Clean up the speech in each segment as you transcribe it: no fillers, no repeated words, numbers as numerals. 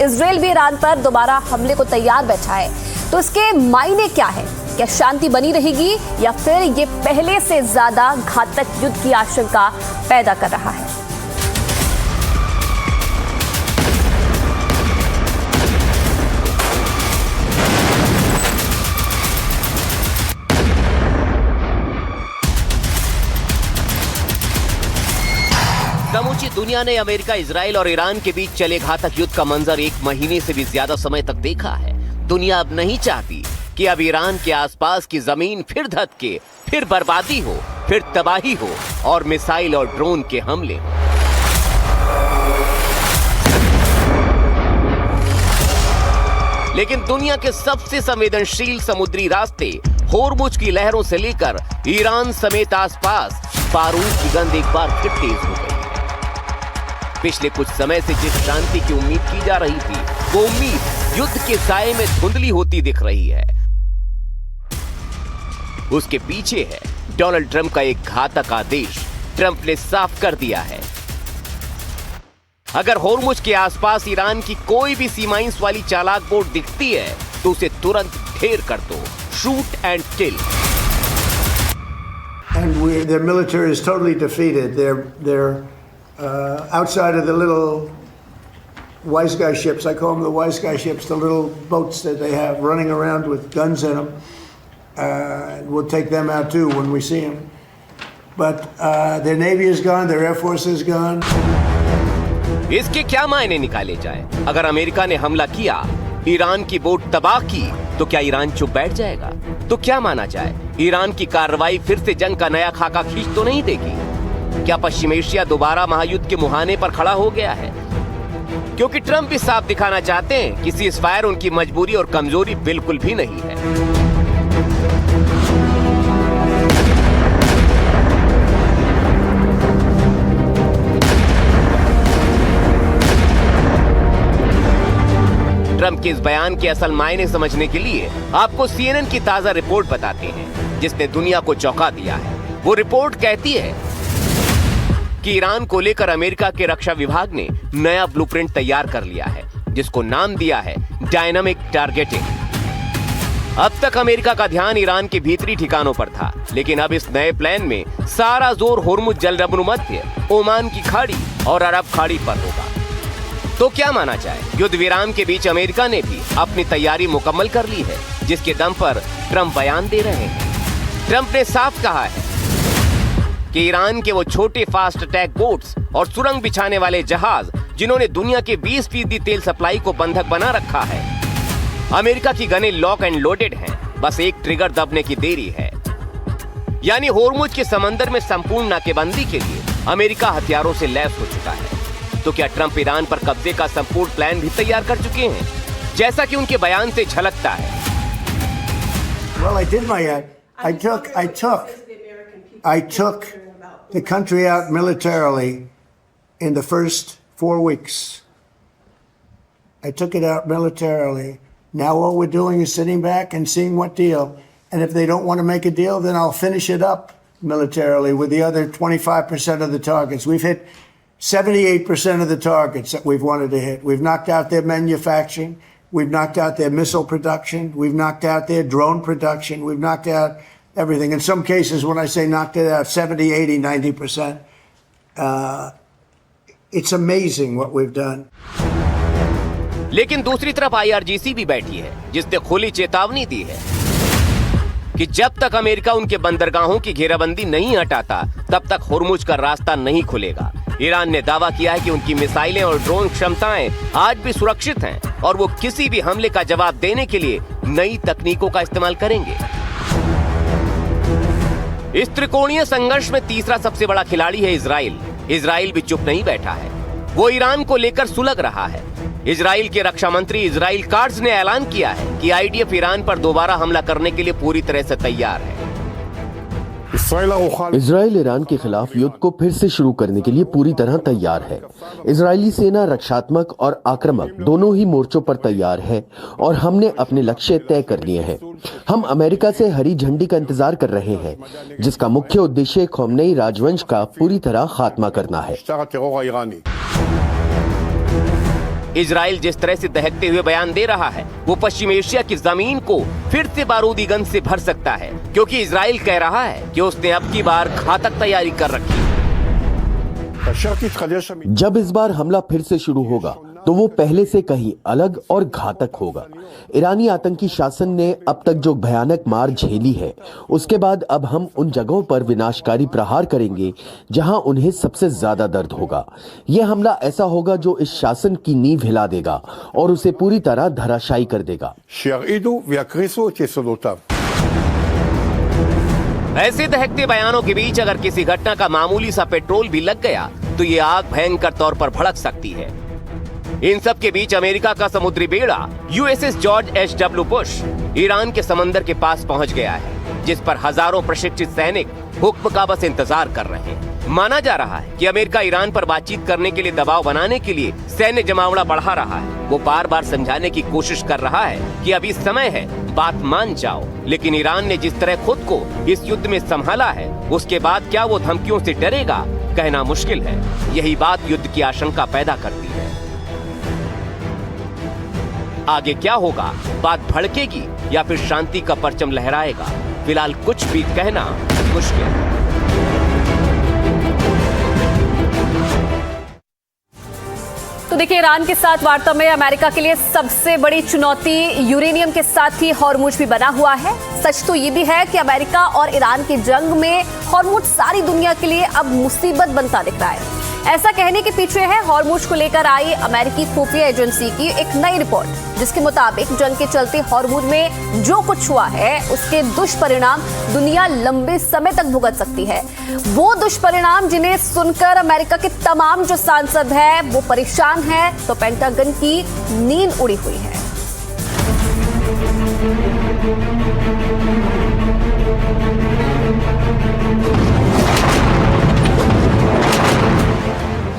Israel भी Iran पर दोबारा हमले को तैयार बैठा है। तो इसके मायने क्या है? क्या शांति बनी रहेगी या फिर ये पहले से ज्यादा घातक युद्ध की आशंका पैदा कर रहा है? समूची दुनिया ने अमेरिका, इजराइल और ईरान के बीच चले घातक युद्ध का मंजर 1 महीने से भी ज्यादा समय तक देखा है। दुनिया अब नहीं चाहती कि अब ईरान के आसपास की जमीन फिर धधके, फिर बर्बादी हो, फिर तबाही हो और मिसाइल और ड्रोन के हमले हो। लेकिन दुनिया के सबसे संवेदनशील समुद्री रास्ते होर्मुज की लहरों से लेकर ईरान समेत आसपास बारूद की गंध एक बार फिर तेज हो गई। पिछले कुछ समय से जिस शांति की उम्मीद की जा रही थी, वो उम्मीद युद्ध के साए में धुंधली होती दिख रही है। उसके पीछे है डोनाल्ड ट्रंप का एक घातक आदेश। ट्रंप ने साफ कर दिया है, अगर होर्मुज के आसपास ईरान की कोई भी सीमाइंस वाली चालाक बोट दिखती है तो उसे तुरंत ढेर कर दो, shoot and kill. And their military is totally defeated. They're outside of the little wise guy ships. I call them the wise guy ships, the little boats that they have running around with guns in them. We'll take them out too when we see them. But their navy is gone, their air force is gone. इसके क्या मायने निकाले जाए? अगर America ने हमला किया, Iran की बोट तबाह की, तो क्या ईरान चुप बैठ जाएगा? तो क्या माना जाए? ईरान की कार्रवाई फिर से जंग का नया खाका खींच तो नहीं देगी? क्या पश्चिम एशिया दोबारा महायुद्ध के मुहाने पर खड़ा हो गया है? क्योंकि ट्रंप भी साफ दिखाना चाहते हैं कि सीज़फायर उनकी मजबूरी और कमजोरी बिल्कुल भी नहीं है। ट्रंप के इस बयान के असल मायने समझने के लिए आपको CNN की ताजा रिपोर्ट बताते हैं, जिसने दुनिया को चौंका दिया है। वो रिपोर्ट कहती है कि ईरान को लेकर अमेरिका के रक्षा विभाग ने नया ब्लूप्रिंट तैयार कर लिया है, जिसको नाम दिया है डायनामिक टारगेटिंग। अब तक अमेरिका का ध्यान ईरान के भीतरी ठिकानों पर था, लेकिन अब इस नए प्लान में सारा जोर होर्मुज जलरब्न मध्य, ओमान की खाड़ी और अरब खाड़ी पर होगा। तो क्या माना जाए? युद्ध विराम के बीच अमेरिका ने भी अपनी तैयारी मुकम्मल कर ली है, जिसके दम पर ट्रंप बयान दे रहे हैं। ट्रंप ने साफ कहा है कि ईरान के वो छोटे फास्ट अटैक बोट्स और सुरंग बिछाने वाले जहाज, जिन्होंने दुनिया के 20% तेल सप्लाई को बंधक बना रखा है, अमेरिका की गनें लॉक एंड लोडेड हैं, बस एक ट्रिगर दबने की देरी है। यानी होर्मुज के समंदर में संपूर्ण नाकेबंदी के लिए अमेरिका हथियारों से लैस हो चुका है। तो क्या ट्रंप ईरान पर कब्जे का संपूर्ण प्लान भी तैयार कर चुके हैं, जैसा कि उनके बयान से झलकता है? Well, I did my I took the country out militarily in the first 4 weeks. I took it out militarily. Now all we're doing is sitting back and seeing what deal. And if they don't want to make a deal, then I'll finish it up militarily with the other 25% of the targets. We've hit 78% of the targets that we've wanted to hit. We've knocked out their manufacturing. We've knocked out their missile production. We've knocked out their drone production. We've knocked out everything. In some cases, when I say knocked it out, 70, 80, 90%. It's amazing what we've done. लेकिन दूसरी तरफ IRGC भी बैठी है, जिसने खुली चेतावनी दी है कि जब तक अमेरिका उनके बंदरगाहों की घेराबंदी नहीं हटाता, तब तक होर्मुज का रास्ता नहीं खुलेगा। ईरान ने दावा किया है कि उनकी मिसाइलें और ड्रोन क्षमताएं आज भी सुरक्षित हैं और वो किसी भी हमले का जवाब देने के लिए नई तकनीकों का इस्तेमाल करेंगे। इस त्रिकोणीय संघर्ष में तीसरा सबसे बड़ा खिलाड़ी है इजराइल। इजराइल भी चुप नहीं बैठा है, वो ईरान को लेकर सुलग रहा है। इजराइल के रक्षा मंत्री इजराइल काट्ज ने ऐलान किया है कि IDF ईरान पर दोबारा हमला करने के लिए पूरी तरह से तैयार है। इजराइल ईरान के खिलाफ युद्ध को फिर से शुरू करने के लिए पूरी तरह तैयार है। इजरायली सेना रक्षात्मक और आक्रामक दोनों ही मोर्चों पर तैयार है और हमने अपने लक्ष्य तय कर लिए हैं। हम अमेरिका से हरी झंडी का इंतजार कर रहे हैं, जिसका मुख्य उद्देश्य ख़ोमेनी राजवंश का पूरी तरह खात्मा करना है। इजराइल जिस तरह से दहकते हुए बयान दे रहा है वो पश्चिम एशिया की जमीन को फिर से बारूदी गन से भर सकता है, क्योंकि इजराइल कह रहा है कि उसने अब की बार घातक तैयारी कर रखी है। जब इस बार हमला फिर से शुरू होगा तो वो पहले से कहीं अलग और घातक होगा। ईरानी आतंकी शासन ने अब तक जो भयानक मार झेली है, उसके बाद अब हम उन जगहों पर विनाशकारी प्रहार करेंगे जहां उन्हें सबसे ज्यादा दर्द होगा। यह हमला ऐसा होगा जो इस शासन की नींव हिला देगा और उसे पूरी तरह धराशायी कर देगा। ऐसे दहकते बयानों के बीच अगर किसी घटना का मामूली सा पेट्रोल भी लग गया तो ये आग भयंकर तौर पर भड़क सकती है। इन सब के बीच अमेरिका का समुद्री बेड़ा USS George H.W. Bush Iran के समंदर के पास पहुंच गया है, जिस पर हजारों प्रशिक्षित सैनिक हुक्म का बस इंतजार कर रहे हैं। माना जा रहा है कि अमेरिका ईरान पर बातचीत करने के लिए दबाव बनाने के लिए सैन्य जमावड़ा बढ़ा रहा है। वो बार बार समझाने की कोशिश कर रहा है कि अभी समय है, बात मान जाओ। लेकिन ईरान ने जिस तरह खुद को इस युद्ध में संभाला है, उसके बाद क्या वो धमकियों से डरेगा, कहना मुश्किल है। यही बात युद्ध की आशंका पैदा करती है। आगे क्या होगा, बात भड़केगी या फिर शांति का परचम लहराएगा, फिलहाल कुछ भी कहना मुश्किल है। तो देखिए, ईरान के साथ वार्ता में अमेरिका के लिए सबसे बड़ी चुनौती यूरेनियम के साथ ही हॉर्मुज भी बना हुआ है। सच तो ये भी है कि अमेरिका और ईरान की जंग में हॉर्मुज सारी दुनिया के लिए अब मुसीबत बनता दिख रहा है। ऐसा कहने के पीछे है हॉर्मुज को लेकर आई अमेरिकी खुफिया एजेंसी की एक नई रिपोर्ट, जिसके मुताबिक जंग के चलते हॉर्मुज में जो कुछ हुआ है उसके दुष्परिणाम दुनिया लंबे समय तक भुगत सकती है। वो दुष्परिणाम जिन्हें सुनकर अमेरिका के तमाम जो सांसद हैं वो परेशान हैं, तो पेंटागन की नींद उड़ी हुई है।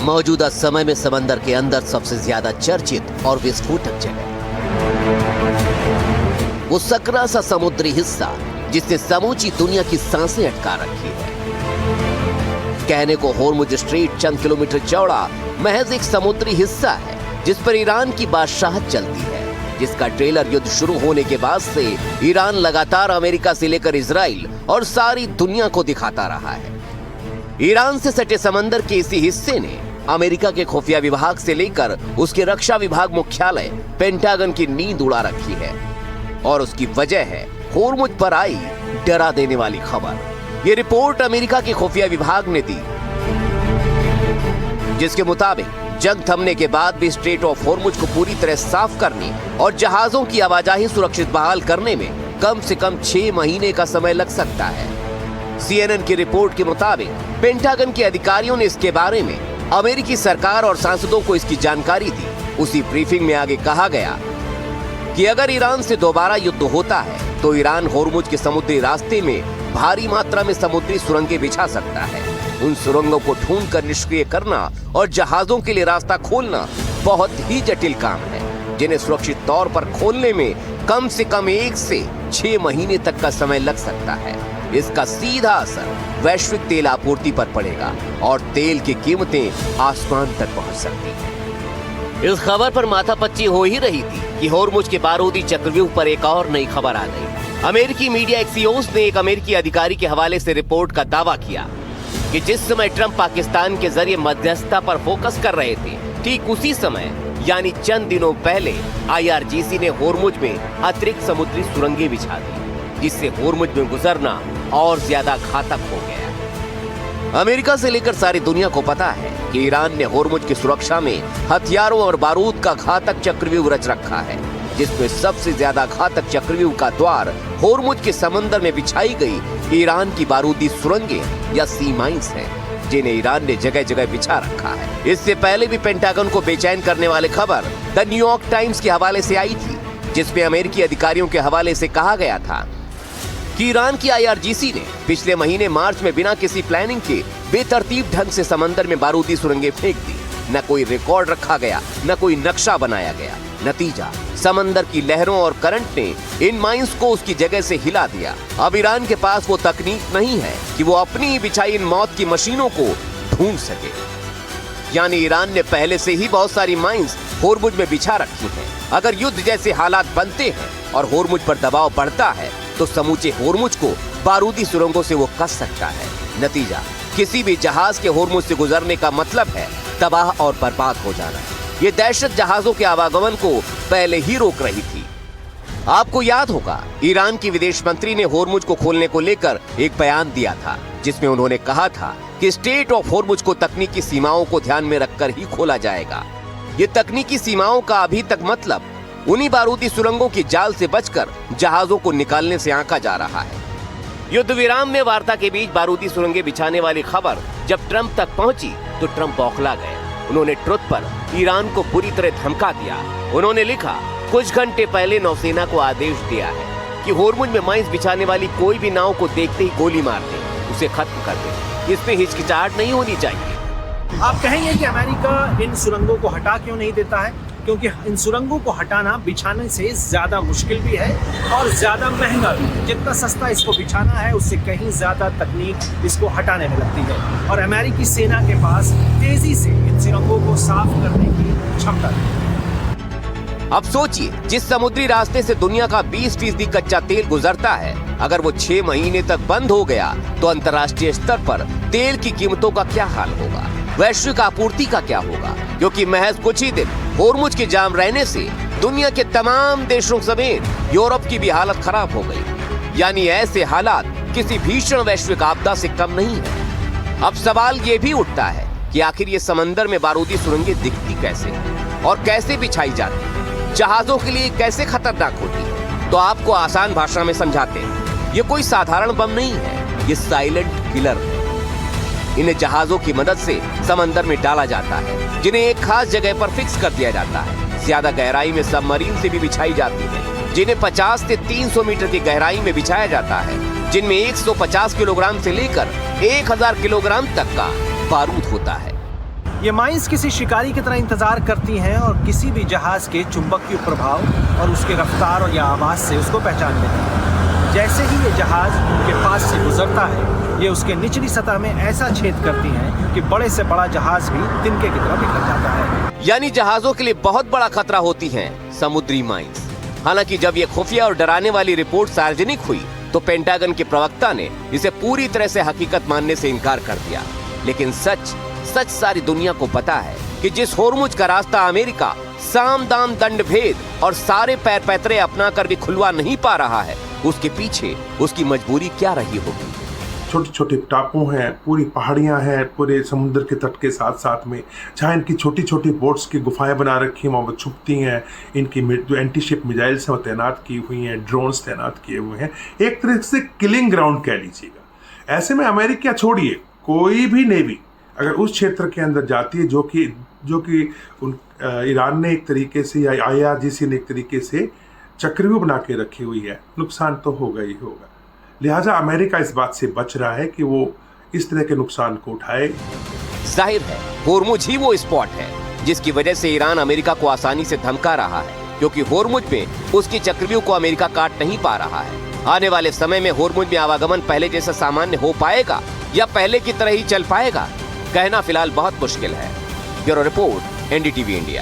मौजूदा समय में समंदर के अंदर सबसे ज्यादा चर्चित और विस्फोटक जगह वो सकरा सा समुद्री हिस्सा जिसने समूची दुनिया की सांसें अटका रखी है। कहने को हॉर्मुज स्ट्रेट चंद किलोमीटर चौड़ा महज एक समुद्री हिस्सा है जिस पर ईरान की बादशाहत चलती है, जिसका ट्रेलर युद्ध शुरू होने के बाद से ईरान लगातार अमेरिका से लेकर इजराइल और सारी दुनिया को दिखाता रहा है। ईरान से सटे समंदर के इसी हिस्से ने अमेरिका के खुफिया विभाग से लेकर उसके रक्षा विभाग मुख्यालय पेंटागन की नींद उड़ा रखी है, और उसकी वजह है हॉर्मुज पर आई डरा देने वाली खबर। ये रिपोर्ट अमेरिका के खुफिया विभाग ने दी, जिसके मुताबिक जंग थमने के बाद भी स्ट्रेट ऑफ हॉर्मुज को पूरी तरह साफ करने और जहाजों की आवाजाही सुरक्षित बहाल करने में कम से कम 6 महीने का समय लग सकता है। CNN की रिपोर्ट के मुताबिक पेंटागन के अधिकारियों ने इसके बारे में अमेरिकी सरकार और सांसदों को इसकी जानकारी दी। उसी ब्रीफिंग में आगे कहा गया कि अगर ईरान से दोबारा युद्ध होता है तो ईरान हॉर्मुज के समुद्री रास्ते में भारी मात्रा में समुद्री सुरंगें बिछा सकता है। उन सुरंगों को ढूंढकर निष्क्रिय करना और जहाजों के लिए रास्ता खोलना बहुत ही जटिल काम है, जिन्हें सुरक्षित तौर पर खोलने में कम से कम 1 से 6 महीने तक का समय लग सकता है। इसका सीधा असर वैश्विक तेल आपूर्ति पर पड़ेगा और तेल की कीमतें आसमान तक पहुंच सकती हैं। इस खबर पर माथापच्ची हो ही रही थी कि हॉर्मुज के बारूदी चक्रव्यूह पर एक और नई खबर आ गई। अमेरिकी मीडिया एक्सियोस ने एक अमेरिकी अधिकारी के हवाले से रिपोर्ट का दावा किया कि जिस समय ट्रंप पाकिस्तान के जरिए मध्यस्थता पर फोकस कर रहे थे, ठीक उसी समय यानी चंद दिनों पहले IRGC ने हॉर्मुज में अतिरिक्त समुद्री सुरंगें बिछा दी, जिससे हॉर्मुज में गुजरना और ज्यादा घातक हो गया। अमेरिका से लेकर सारी दुनिया को पता है कि ईरान ने हॉर्मुज की सुरक्षा में हथियारों और बारूद का घातक चक्रव्यूह रच रखा है, जिसमें सबसे ज्यादा घातक चक्रव्यूह का द्वार हॉर्मुज के समंदर में बिछाई गई ईरान की बारूदी सुरंगें या सी माइंस हैं, जिन्हें ईरान ने जगह जगह बिछा रखा है। इससे पहले भी पेंटागन को बेचैन करने वाली खबर द न्यूयॉर्क टाइम्स के हवाले से आई थी, जिसमें अमेरिकी अधिकारियों के हवाले से कहा गया था कि ईरान की IRGC ने पिछले महीने मार्च में बिना किसी प्लानिंग के बेतरतीब ढंग से समंदर में बारूदी सुरंगें फेंक दी। न कोई रिकॉर्ड रखा गया, न कोई नक्शा बनाया गया। नतीजा, समंदर की लहरों और करंट ने इन माइंस को उसकी जगह से हिला दिया। अब ईरान के पास वो तकनीक नहीं है कि वो अपनी ही बिछाई इन मौत की मशीनों को ढूंढ सके। यानी ईरान ने पहले से ही बहुत सारी माइंस होर्मुज में बिछा रखी हैं। अगर युद्ध जैसे हालात बनते हैं और होर्मुज पर दबाव बढ़ता है तो समूचे होर्मुज को बारूदी सुरंगों से वो कस सकता है। नतीजा, किसी भी जहाज के होर्मुज से गुजरने का मतलब है तबाह और बर्बाद हो जाना। ये दहशत जहाजों के आवागमन को पहले ही रोक रही थी। आपको याद होगा, ईरान की विदेश मंत्री ने होर्मुज को खोलने को लेकर एक बयान दिया था, जिसमें उन्होंने कहा था कि स्टेट ऑफ होर्मुज को तकनीकी सीमाओं को ध्यान में रखकर ही खोला जाएगा। ये तकनीकी सीमाओं का अभी तक मतलब उन्हीं बारूदी सुरंगों की जाल से बचकर जहाजों को निकालने से आंका जा रहा है। युद्ध विराम में वार्ता के बीच बारूदी सुरंगें बिछाने वाली खबर जब ट्रंप तक पहुंची तो ट्रंप बौखला गए। उन्होंने ट्रुथ पर ईरान को बुरी तरह धमका दिया। उन्होंने लिखा, कुछ घंटे पहले नौसेना को आदेश दिया है कि होर्मुज में माइंस बिछाने वाली कोई भी नाव को देखते ही गोली मार दे, उसे खत्म कर दे। इसमें हिचकिचाहट नहीं होनी चाहिए। आप कहेंगे कि अमेरिका इन सुरंगों को हटा क्यों नहीं देता है? क्योंकि इन सुरंगों को हटाना बिछाने से ज्यादा मुश्किल भी है और ज्यादा महंगा भी है। जितना सस्ता इसको बिछाना है उससे कहीं ज्यादा तकनीक इसको हटाने में लगती है और अमेरिकी सेना के पास तेजी से इन सुरंगों को साफ करने की क्षमता है। अब सोचिए, जिस समुद्री रास्ते से दुनिया का 20% कच्चा तेल गुजरता है, अगर वो 6 महीने तक बंद हो गया तो अंतर्राष्ट्रीय स्तर पर तेल की कीमतों का क्या हाल होगा, वैश्विक आपूर्ति का क्या होगा? क्योंकि महज कुछ ही दिन होर्मुज के जाम रहने से दुनिया के तमाम देशों समेत यूरोप की भी हालत खराब हो गई। यानी ऐसे हालात किसी भीषण वैश्विक आपदा से कम नहीं है। अब सवाल ये भी उठता है कि आखिर ये समंदर में बारूदी सुरंगें दिखती कैसे और कैसे बिछाई जाती, जहाजों के लिए कैसे खतरनाक होती? तो आपको आसान भाषा में समझाते हैं। ये कोई साधारण बम नहीं है, ये साइलेंट किलर है। इन्हें जहाजों की मदद से समंदर में डाला जाता है, जिन्हें एक खास जगह पर फिक्स कर दिया जाता है। ज्यादा गहराई में सबमरीन से भी बिछाई जाती है, जिन्हें 50 से 300 मीटर की गहराई में बिछाया जाता है, जिनमें 150 किलोग्राम से लेकर 1000 किलोग्राम तक का बारूद होता है। ये माइंस किसी शिकारी की तरह इंतजार करती हैं और किसी भी जहाज के चुंबकीय प्रभाव और उसके रफ्तार और या आवाज से उसको पहचान लेती है। जैसे ही ये जहाज उनके पास से गुजरता है, ये उसके निचली सतह में ऐसा छेद करती हैं कि बड़े से बड़ा जहाज भी तिनके की तरह बिखर जाता है। यानी जहाजों के लिए बहुत बड़ा खतरा होती हैं समुद्री माइंस। हालांकि जब ये खुफिया और डराने वाली रिपोर्ट सार्वजनिक हुई तो पेंटागन के प्रवक्ता ने इसे पूरी तरह से हकीकत मानने से इनकार कर दिया। लेकिन सच सारी दुनिया को पता है कि जिस होर्मुज का रास्ता अमेरिका साम दाम दंड भेद और सारे पैर पैतरे अपना कर भी खुलवा नहीं पा रहा है, उसके पीछे उसकी मजबूरी क्या रही होगी? छोटे छोटे टापू हैं, पूरी पहाड़ियां हैं, पूरे समुद्र के तट के साथ साथ में, जहाँ इनकी छोटी छोटी बोट्स की गुफाएं बना रखी हैं, वहाँ वो छुपती हैं। इनकी जो एंटी शिप मिसाइल्स हैं वो तैनात की हुई हैं, ड्रोन्स तैनात किए हुए हैं। एक तरह से किलिंग ग्राउंड कह लीजिएगा। ऐसे में अमेरिका छोड़िए, कोई भी नेवी अगर उस क्षेत्र के अंदर जाती है जो कि ईरान ने एक तरीके से या IRGC ने एक तरीके से चक्रव्यूह बना के रखी हुई है, नुकसान तो होगा ही होगा। लिहाजा अमेरिका इस बात से बच रहा है कि वो इस तरह के नुकसान को उठाए। जाहिर है होर्मुज ही वो स्पॉट है जिसकी वजह से ईरान अमेरिका को आसानी से धमका रहा है, क्योंकि होर्मुज में उसकी चक्रव्यूह को अमेरिका काट नहीं पा रहा है। आने वाले समय में होर्मुज में आवागमन पहले जैसा सामान्य हो पाएगा या पहले की तरह ही चल पाएगा, कहना फिलहाल बहुत मुश्किल है। Bureau report, NDTV India.